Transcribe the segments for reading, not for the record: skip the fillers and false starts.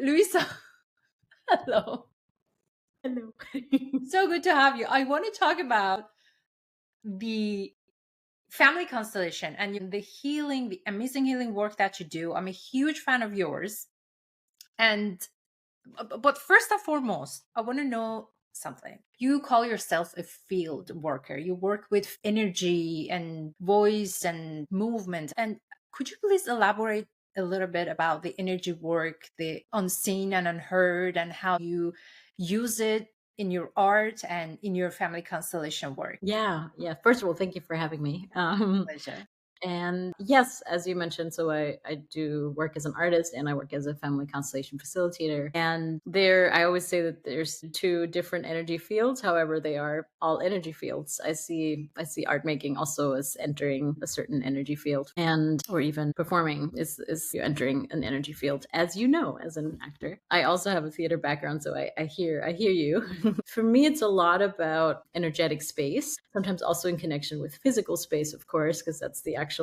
Luisa, hello. Hello. So good to have you. I want to talk about the family constellation and the healing, the amazing healing work that you do. I'm a huge fan of yours. And but first and foremost, I want to know something. You call yourself a field worker. You work with energy and voice and movement. And could you please elaborate a little bit about the energy work, the unseen and unheard, and how you use it in your art and in your family constellation work? Yeah. First of all, thank you for having me. Pleasure. And yes, as you mentioned, so I do work as an artist and I work as a family constellation facilitator. And I always say that there's two different energy fields. However, they are all energy fields. I see art making also as entering a certain energy field, and or even performing is entering an energy field, as you know, as an actor. I also have a theater background, so I hear you. For me, it's a lot about energetic space, sometimes also in connection with physical space, of course, because that's the actual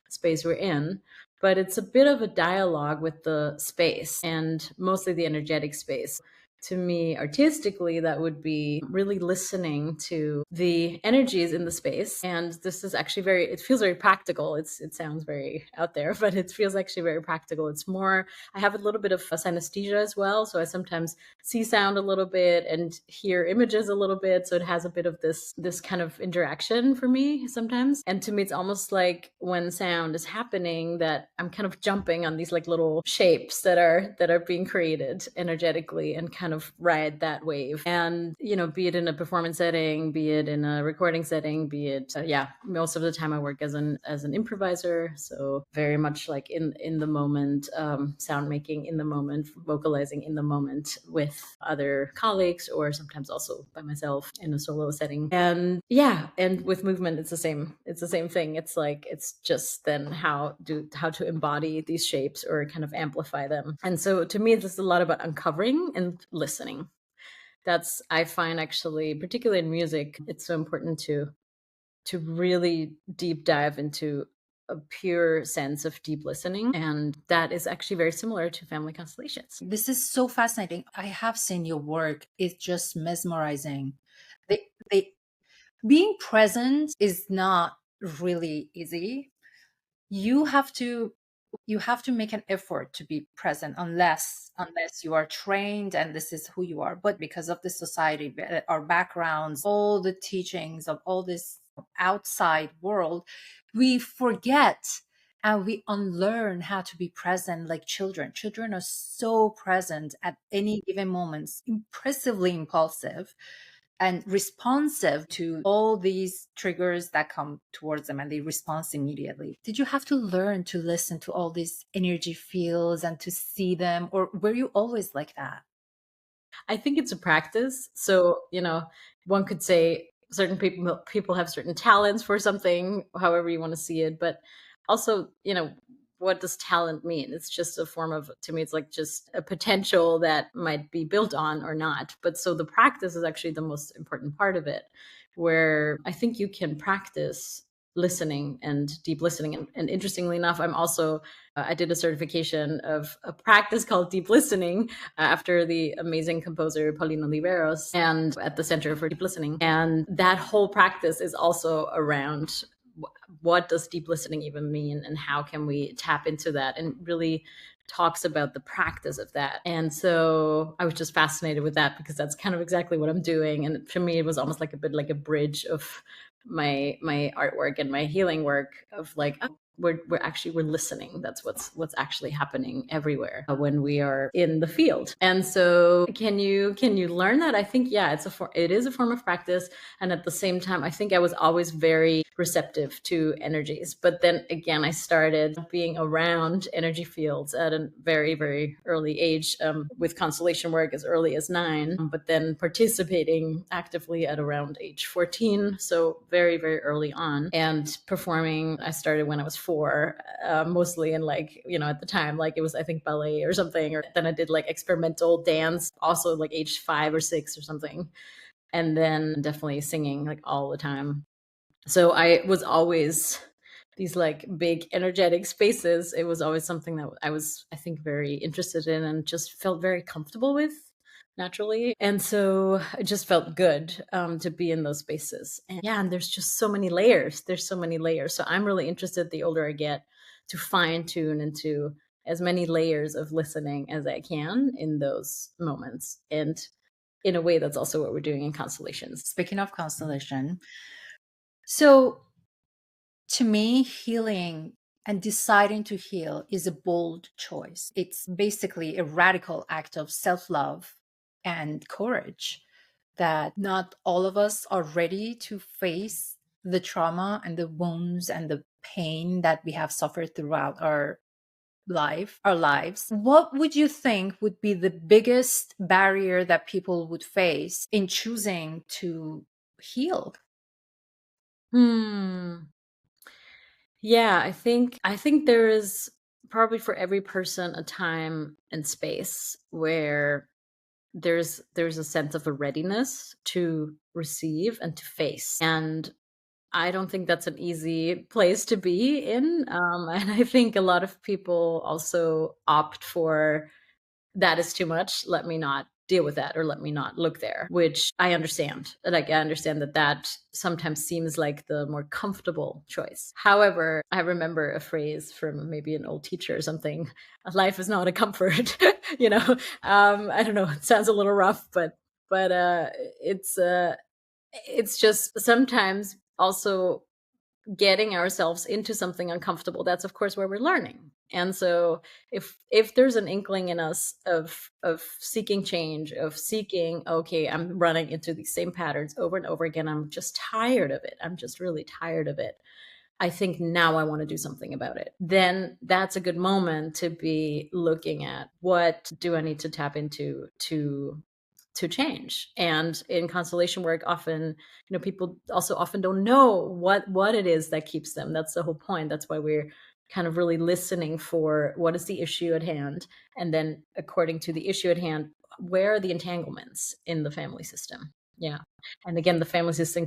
space we're in. But it's a bit of a dialogue with the space and mostly the energetic space. To me, artistically, that would be really listening to the energies in the space. And this is actually it feels very practical. It sounds very out there, but it feels actually very practical. It's more, I have a little bit of synesthesia as well. So I sometimes see sound a little bit and hear images a little bit. So it has a bit of this kind of interaction for me sometimes. And to me, it's almost like when sound is happening that I'm kind of jumping on these like little shapes that are being created energetically and kind of ride that wave. And, be it in a performance setting, be it in a recording setting, be it, most of the time I work as an improviser. So very much like in the moment, sound making in the moment, vocalizing in the moment with other colleagues, or sometimes also by myself in a solo setting. And with movement, it's the same thing. It's like, it's just then how to embody these shapes or kind of amplify them. And so to me, this is a lot about uncovering and listening. I find actually, particularly in music, it's so important to really deep dive into a pure sense of deep listening. And that is actually very similar to family constellations. This is so fascinating. I have seen your work. It's just mesmerizing. Being present is not really easy. You have to make an effort to be present unless you are trained and this is who you are. But because of the society, our backgrounds, all the teachings of all this outside world, we forget and we unlearn how to be present like children. Children are so present at any given moments, impressively impulsive and responsive to all these triggers that come towards them, and they respond immediately. Did you have to learn to listen to all these energy fields and to see them, or were you always like that? I think it's a practice. So, one could say certain people have certain talents for something, however you want to see it. But also, what does talent mean? It's just a form of, to me, it's like just a potential that might be built on or not. But so the practice is actually the most important part of it, where I think you can practice listening and deep listening. And interestingly enough, I'm also, I did a certification of a practice called deep listening after the amazing composer Paulina Oliveros, and at the Center for Deep Listening. And that whole practice is also around what does deep listening even mean, and how can we tap into that, and really talks about the practice of that. And so I was just fascinated with that, because that's kind of exactly what I'm doing. And for me, it was almost like a bit like a bridge of my artwork and my healing work of like, oh, we're listening. That's what's actually happening everywhere when we are in the field. And so can you learn that? I think, yeah, it is a form of practice. And at the same time, I think I was always very receptive to energies. But then again, I started being around energy fields at a very, very early age, with constellation work as early as 9, but then participating actively at around age 14. So very, very early on. And performing, I started when I was 4, mostly in like, at the time, like it was, I think, ballet or something. Or then I did like experimental dance, also like age 5 or 6 or something. And then definitely singing like all the time. So I was always these like big energetic spaces, it was always something that I was, I think, very interested in and just felt very comfortable with naturally. And so it just felt good to be in those spaces. And yeah, and there's just so many layers. There's so many layers. So I'm really interested the older I get to fine tune into as many layers of listening as I can in those moments. And in a way, that's also what we're doing in constellations. Speaking of constellation, so to me, healing and deciding to heal is a bold choice. It's basically a radical act of self love and courage that not all of us are ready to face the trauma and the wounds and the pain that we have suffered throughout our lives. What would you think would be the biggest barrier that people would face in choosing to heal? Hmm. Yeah, I think there is probably for every person a time and space where there's a sense of a readiness to receive and to face. And I don't think that's an easy place to be in. And I think a lot of people also opt for that is too much. Let me not deal with that or let me not look there, which I understand. Like, I understand that that sometimes seems like the more comfortable choice. However, I remember a phrase from maybe an old teacher or something: life is not a comfort. you know, I don't know. It sounds a little rough, but it's it's just sometimes also getting ourselves into something uncomfortable. That's of course where we're learning. And so if there's an inkling in us of seeking change, of seeking, okay, I'm running into these same patterns over and over again, I'm just tired of it, I'm just really tired of it, I think now I want to do something about it, then that's a good moment to be looking at what do I need to tap into to change. And in constellation work, often, people also often don't know what it is that keeps them. That's the whole point. That's why we're kind of really listening for what is the issue at hand, and then according to the issue at hand, where are the entanglements in the family system. Yeah. And again, the family system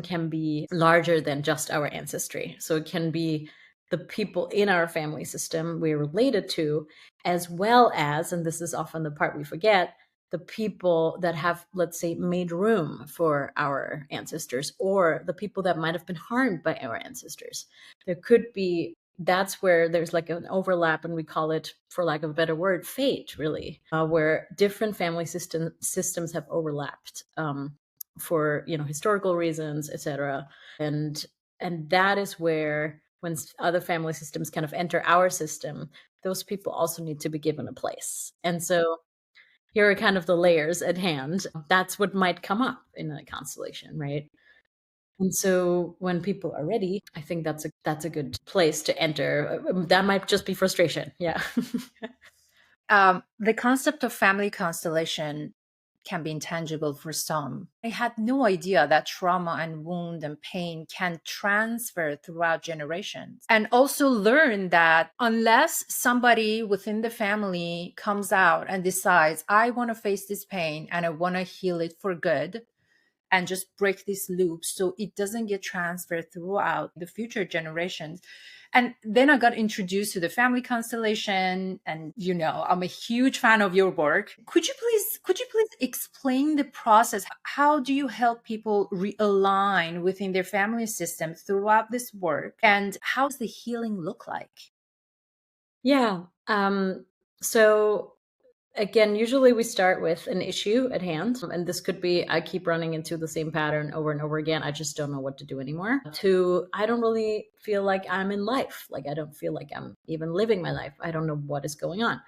can be larger than just our ancestry. So it can be the people in our family system we're related to, as well as, and this is often the part we forget, the people that have, let's say, made room for our ancestors, or the people that might have been harmed by our ancestors. There could be, that's where there's like an overlap, and we call it, for lack of a better word, fate, really, where different family systems have overlapped for historical reasons, etc. And that is where, when other family systems kind of enter our system, those people also need to be given a place. And so here are kind of the layers at hand. That's what might come up in a constellation, right? And so when people are ready, I think that's a good place to enter. That might just be frustration. Yeah. The concept of family constellation can be intangible for some. I had no idea that trauma and wound and pain can transfer throughout generations. And also learn that unless somebody within the family comes out and decides, I want to face this pain and I want to heal it for good, and just break this loop so it doesn't get transferred throughout the future generations. And then I got introduced to the family constellation, and I'm a huge fan of your work. Could you please explain the process? How do you help people realign within their family system throughout this work, and how does the healing look like? Yeah. So again, usually we start with an issue at hand. And this could be, I keep running into the same pattern over and over again. I just don't know what to do anymore. To, I don't really feel like I'm in life. Like, I don't feel like I'm even living my life. I don't know what is going on.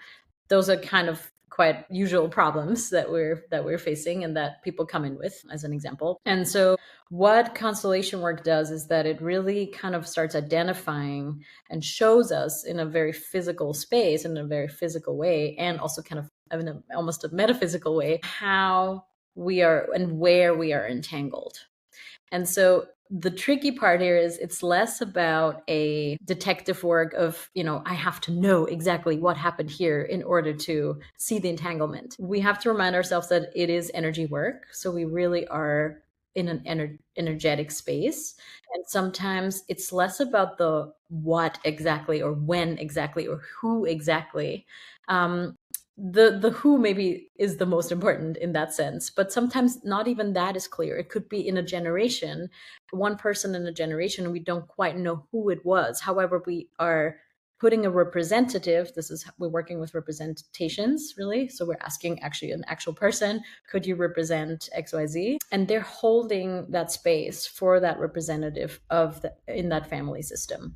Those are kind of quite usual problems that we're facing and that people come in with, as an example. And so what constellation work does is that it really kind of starts identifying and shows us in a very physical space, in a very physical way, and also kind of in almost a metaphysical way, how we are and where we are entangled. And so the tricky part here is it's less about a detective work of, I have to know exactly what happened here in order to see the entanglement. We have to remind ourselves that it is energy work. So we really are in an energetic space. And sometimes it's less about the what exactly or when exactly or who exactly. Um, the who maybe is the most important in that sense, but sometimes not even that is clear. It could be in a generation, one person in a generation, and we don't quite know who it was. However, we are putting a representative. This is, we're working with representations, really. So we're asking actually an actual person, could you represent XYZ? And they're holding that space for that representative of in that family system.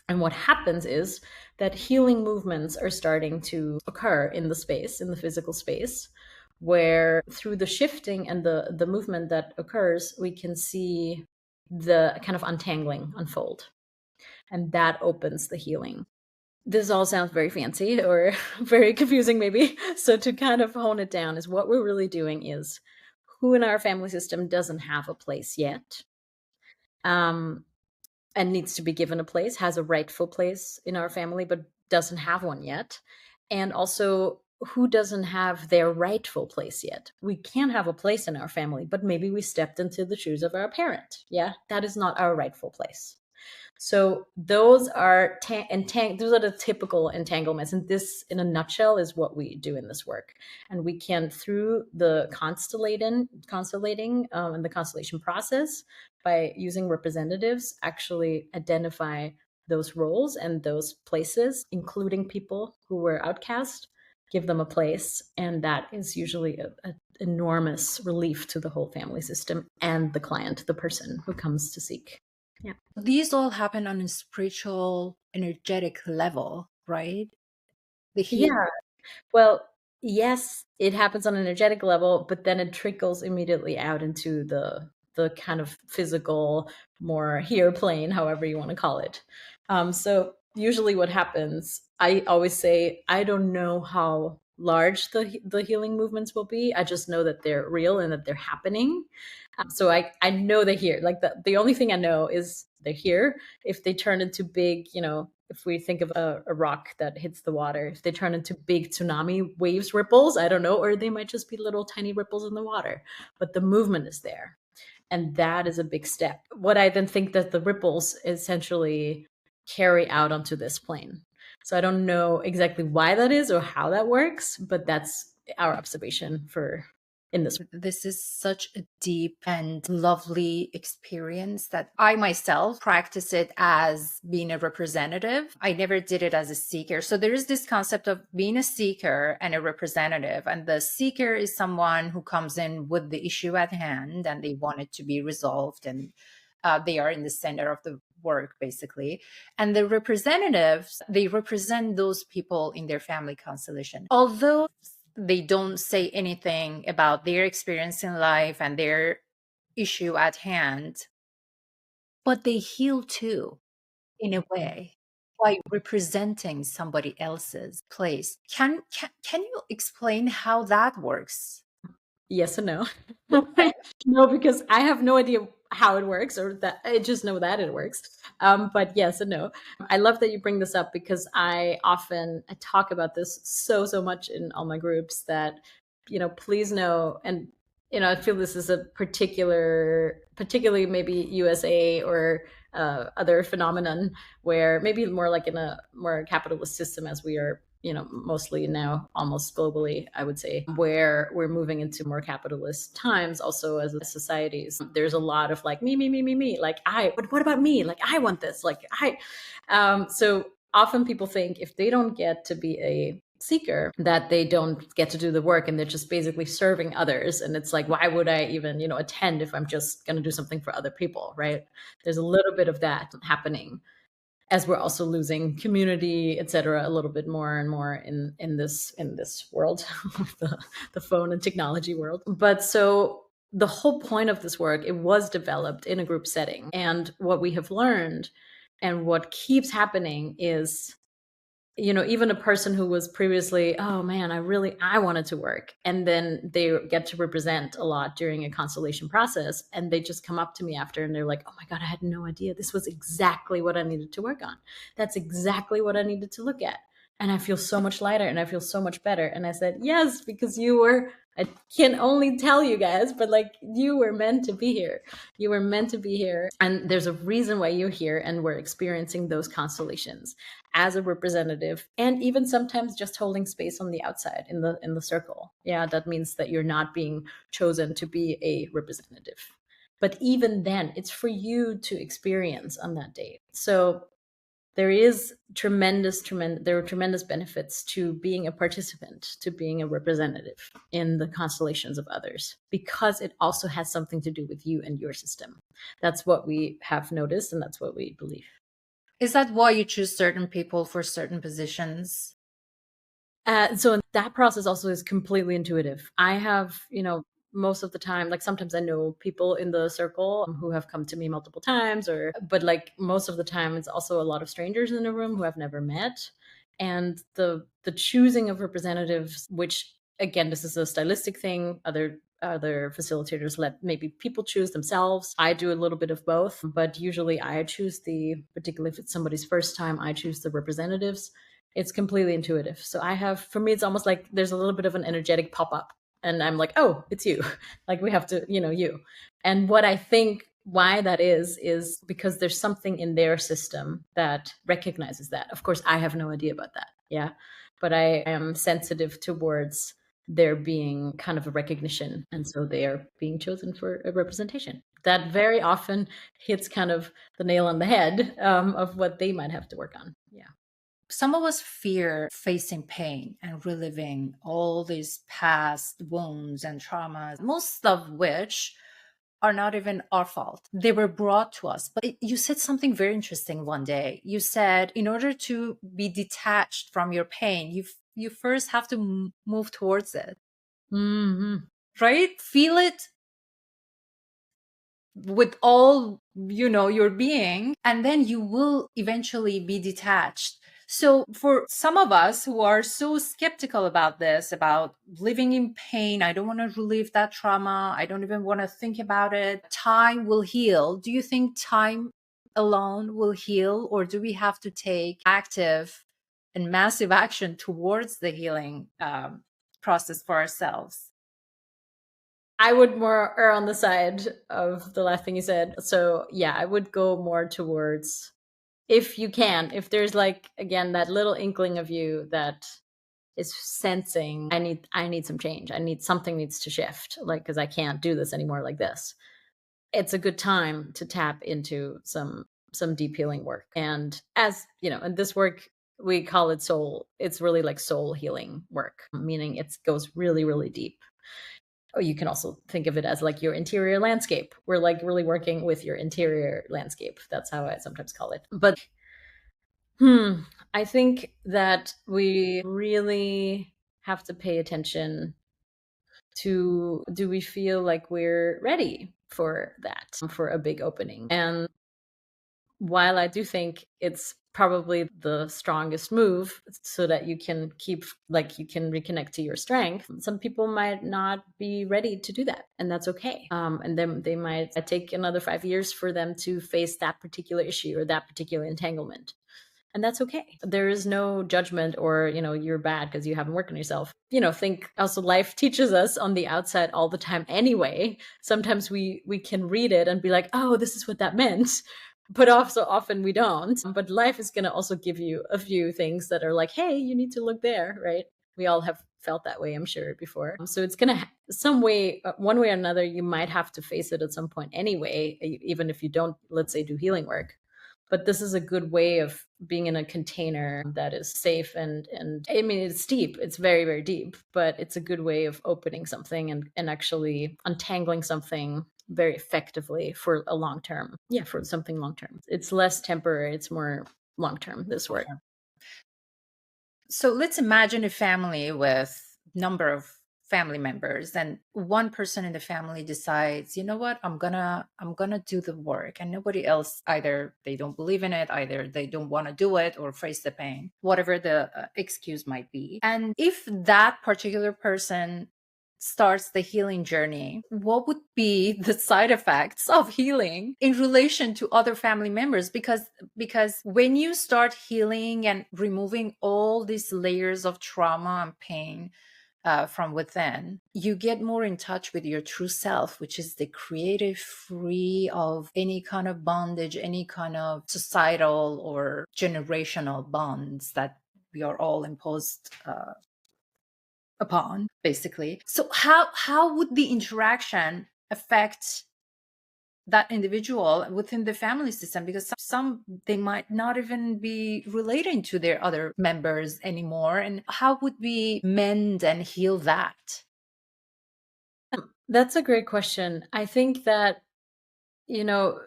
And what happens is that healing movements are starting to occur in the space, in the physical space, where through the shifting and the movement that occurs, we can see the kind of untangling unfold. And that opens the healing. This all sounds very fancy or very confusing, maybe. So to kind of hone it down, is what we're really doing is, who in our family system doesn't have a place yet, and needs to be given a place, has a rightful place in our family, but doesn't have one yet. And also, who doesn't have their rightful place yet? We can have a place in our family, but maybe we stepped into the shoes of our parent. Yeah, that is not our rightful place. So those are those are the typical entanglements, and this, in a nutshell, is what we do in this work. And we can, through the constellating and the constellation process, by using representatives, actually identify those roles and those places, including people who were outcast, give them a place, and that is usually an enormous relief to the whole family system and the client, the person who comes to seek. Yeah. These all happen on a spiritual, energetic level, right? The healing. Yeah. Well, yes, it happens on an energetic level, but then it trickles immediately out into the kind of physical, more here plane, however you want to call it. So usually what happens, I always say, I don't know how large the healing movements will be. I just know that they're real and that they're happening. So I know they're here. Like the only thing I know is they're here. If they turn into big, if we think of a rock that hits the water, if they turn into big tsunami waves, ripples, I don't know, or they might just be little tiny ripples in the water, but the movement is there. And that is a big step. What I then think that the ripples essentially carry out onto this plane. So I don't know exactly why that is or how that works, but that's our observation for in this. This is such a deep and lovely experience that I myself practice it as being a representative. I never did it as a seeker. So there is this concept of being a seeker and a representative. And the seeker is someone who comes in with the issue at hand and they want it to be resolved, and they are in the center of the work, basically. And the representatives, they represent those people in their family constellation. Although they don't say anything about their experience in life and their issue at hand, but they heal too, in a way, by representing somebody else's place. Can you explain how that works? Yes and no. No, because I have no idea how it works, or that I just know that it works. But yes and no. I love that you bring this up, because I talk about this so much in all my groups, that please know. And I feel this is a particularly maybe USA or other phenomenon, where maybe more like in a more capitalist system, as we are mostly now, almost globally, I would say, where we're moving into more capitalist times. Also, as societies, there's a lot of like me, like but what about me? Like, I want this, like so often people think if they don't get to be a seeker, that they don't get to do the work, and they're just basically serving others. And it's like, why would I even attend if I'm just going to do something for other people, right? There's a little bit of that happening, as we're also losing community, et cetera, a little bit more and more in this world, the phone and technology world. But so the whole point of this work, it was developed in a group setting. And what we have learned and what keeps happening is, even a person who was previously, oh man, I wanted to work, and then they get to represent a lot during a constellation process, and they just come up to me after and they're like, oh my God, I had no idea. This was exactly what I needed to work on. That's exactly what I needed to look at. and I feel so much lighter and I feel so much better. And I said, yes, because you were, I can only tell you guys, but like you were meant to be here. You were meant to be here. And there's a reason why you're here. And we're experiencing those constellations as a representative, and even sometimes just holding space on the outside in the circle. Yeah, that means that you're not being chosen to be a representative. But even then, it's for you to experience on that day. So there is there are tremendous benefits to being a participant, to being a representative in the constellations of others, because it also has something to do with you and your system. That's what we have noticed, and that's what we believe. Is that why you choose certain people for certain positions? So that process also is completely intuitive. I have, most of the time, like sometimes I know people in the circle who have come to me multiple times, but like most of the time, it's also a lot of strangers in the room who I've never met. And the choosing of representatives, which again, this is a stylistic thing. Other facilitators let maybe people choose themselves. I do a little bit of both, but usually I choose particularly if it's somebody's first time, I choose the representatives. It's completely intuitive. So for me, it's almost like there's a little bit of an energetic pop up, and I'm like, oh, it's you. Like we have to, you. And what I think why that is because there's something in their system that recognizes that. Of course, I have no idea about that. Yeah. But I am sensitive towards there being kind of a recognition. And so they are being chosen for a representation. That very often hits kind of the nail on the head of what they might have to work on. Yeah. Some of us fear facing pain and reliving all these past wounds and traumas, most of which are not even our fault. They were brought to us. But you said something very interesting one day. You said, in order to be detached from your pain, you first have to move towards it, Mm-hmm. right? Feel it with all your being, and then you will eventually be detached. So for some of us who are so skeptical about this, about living in pain, I don't want to relive that trauma, I don't even want to think about it, time will heal. Do you think time alone will heal, or do we have to take active and massive action towards the healing process for ourselves? I would more err on the side of the last thing you said. So yeah, I would go more towards, if you can, if there's like again that little inkling of you that is sensing, I need some change. Something needs to shift, like because I can't do this anymore like this. It's a good time to tap into some deep healing work. And as you know, in this work we call it soul. It's really like soul healing work, meaning it goes really, really deep. Or you can also think of it as like your interior landscape. We're like really working with your interior landscape. That's how I sometimes call it. But I think that we really have to pay attention to, do we feel like we're ready for that, for a big opening? And while I do think it's probably the strongest move so that you can you can reconnect to your strength, some people might not be ready to do that. And that's okay. And then they might take another 5 years for them to face that particular issue or that particular entanglement. And that's okay. There is no judgment or, you're bad because you haven't worked on yourself. Think also life teaches us on the outside all the time anyway. Sometimes we can read it and be like, oh, this is what that meant. But also often we don't. But life is going to also give you a few things that are like, hey, you need to look there, right? We all have felt that way, I'm sure, before. So it's going to some way, one way or another, you might have to face it at some point anyway, even if you don't, let's say, do healing work. But this is a good way of being in a container that is safe and I mean, it's deep. It's very, very deep, but it's a good way of opening something and actually untangling something very effectively for a long term. Yeah, for something long term. It's less temporary. It's more long term, this work. So let's imagine a family with number of family members, and one person in the family decides, you know what, I'm gonna do the work, and nobody else, either they don't believe in it, either they don't want to do it or face the pain, whatever the excuse might be. And if that particular person starts the healing journey, what would be the side effects of healing in relation to other family members? Because when you start healing and removing all these layers of trauma and pain from within, you get more in touch with your true self, which is the creative, free of any kind of bondage, any kind of societal or generational bonds that we are all imposed upon, basically. So how would the interaction affect that individual within the family system? Because some they might not even be relating to their other members anymore, and how would we mend and heal that? That's a great question. I think that, you know,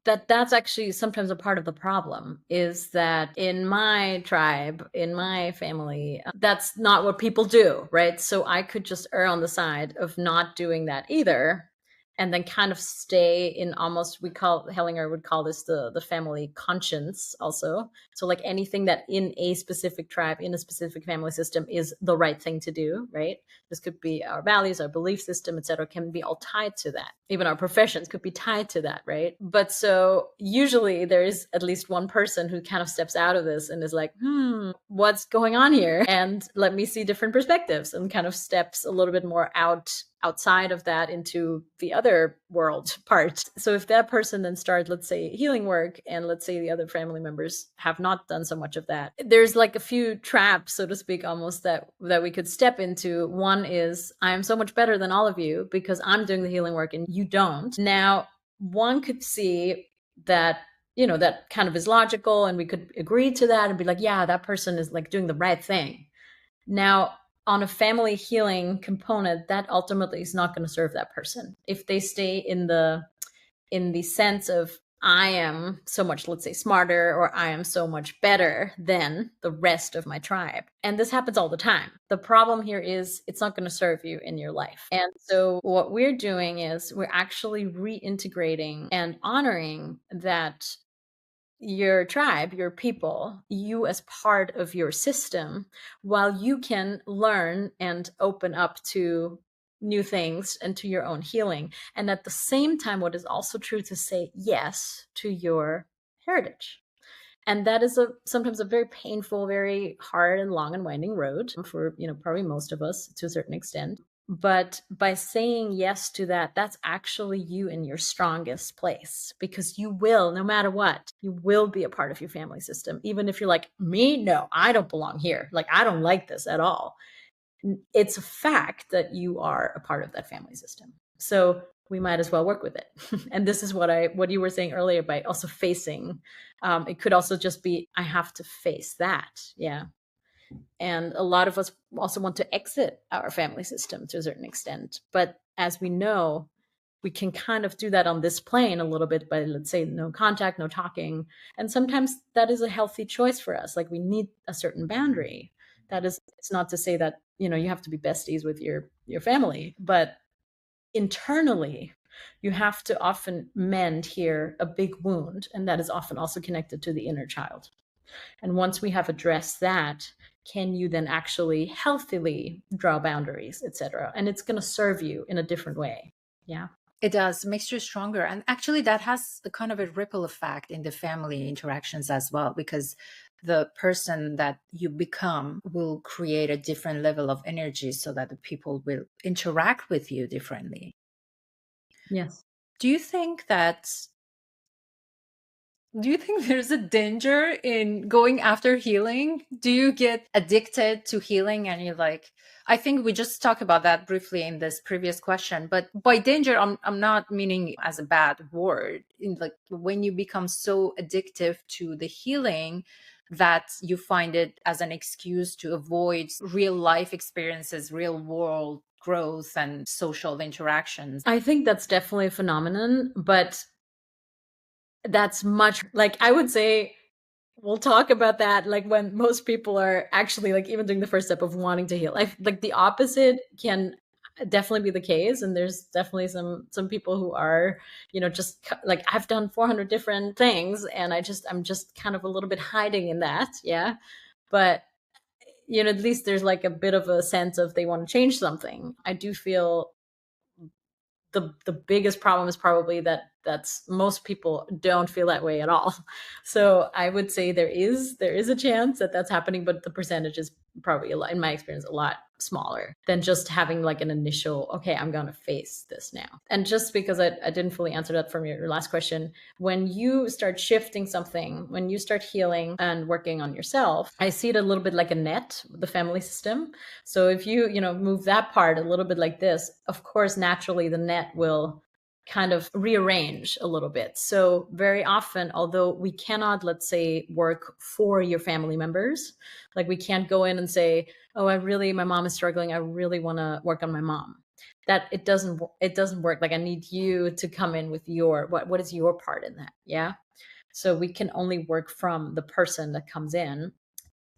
that's actually sometimes a part of the problem, is that in my tribe, in my family, that's not what people do, right? So I could just err on the side of not doing that either, and then kind of stay in almost, we call, Hellinger would call this the family conscience also. So like anything that in a specific tribe, in a specific family system is the right thing to do, right? This could be our values, our belief system, etc., can be all tied to that. Even our professions could be tied to that, right? But so usually there is at least one person who kind of steps out of this and is like, what's going on here? And let me see different perspectives, and kind of steps a little bit more outside of that into the other world part. So if that person then starts, let's say, healing work, and let's say the other family members have not done so much of that, there's like a few traps, so to speak, almost that we could step into. One is, I'm so much better than all of you because I'm doing the healing work and you don't. Now, one could see that, that kind of is logical, and we could agree to that and be like, yeah, that person is like doing the right thing. Now, on a family healing component, that ultimately is not going to serve that person. If they stay in the sense of, I am so much, let's say, smarter, or I am so much better than the rest of my tribe. And this happens all the time. The problem here is it's not going to serve you in your life. And so what we're doing is we're actually reintegrating and honoring that your tribe, your people, you as part of your system, while you can learn and open up to new things and to your own healing. And at the same time, what is also true, to say yes to your heritage. And that is sometimes a very painful, very hard and long and winding road for, probably most of us to a certain extent. But by saying yes to that, that's actually you in your strongest place, because you will, no matter what, you will be a part of your family system. Even if you're like, me, no, I don't belong here. Like, I don't like this at all. It's a fact that you are a part of that family system. So we might as well work with it. And this is what you were saying earlier, by also facing. It could also just be, I have to face that. Yeah. And a lot of us also want to exit our family system to a certain extent. But as we know, we can kind of do that on this plane a little bit by, let's say, no contact, no talking. And sometimes that is a healthy choice for us. Like, we need a certain boundary. That is, it's not to say that, you have to be besties with your family, but internally, you have to often mend here a big wound. And that is often also connected to the inner child. And once we have addressed that, can you then actually healthily draw boundaries, etc.? And it's going to serve you in a different way. Yeah. It does, makes you stronger. And actually that has a kind of a ripple effect in the family interactions as well, because the person that you become will create a different level of energy so that the people will interact with you differently. Yes. Do you think there's a danger in going after healing? Do you get addicted to healing and you're like, I think we just talked about that briefly in this previous question, but by danger, I'm not meaning as a bad word. In like, when you become so addictive to the healing that you find it as an excuse to avoid real life experiences, real world growth and social interactions. I think that's definitely a phenomenon, but that's much, like, I would say, we'll talk about that, like, when most people are actually, like, even doing the first step of wanting to heal. Like, the opposite can definitely be the case, and there's definitely some people who are, just like, I've done 400 different things, and I'm just kind of a little bit hiding in that. Yeah. But at least there's like a bit of a sense of they want to change something. I do feel the biggest problem is probably that's most people don't feel that way at all. So I would say there is a chance that that's happening, but the percentage is probably in my experience a lot smaller than just having like an initial, okay, I'm going to face this now. And just because I didn't fully answer that from your last question, when you start shifting something, when you start healing and working on yourself, I see it a little bit like a net, the family system. So if you move that part a little bit like this, of course naturally the net will kind of rearrange a little bit. So very often, although we cannot, let's say, work for your family members, like we can't go in and say, oh, my mom is struggling, I really want to work on my mom. That it doesn't work. Like I need you to come in with what is your part in that? Yeah. So we can only work from the person that comes in,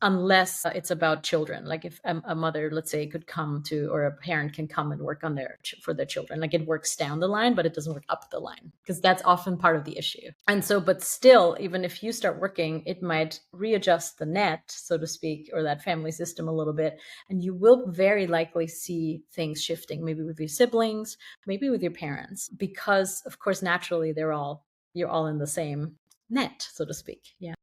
unless it's about children. Like if a mother, let's say, could come to, or a parent can come and work on for their children, like it works down the line, but it doesn't work up the line, because that's often part of the issue. And so, but still, even if you start working, it might readjust the net, so to speak, or that family system a little bit, and you will very likely see things shifting, maybe with your siblings, maybe with your parents, because of course naturally you're all in the same net, so to speak. Yeah.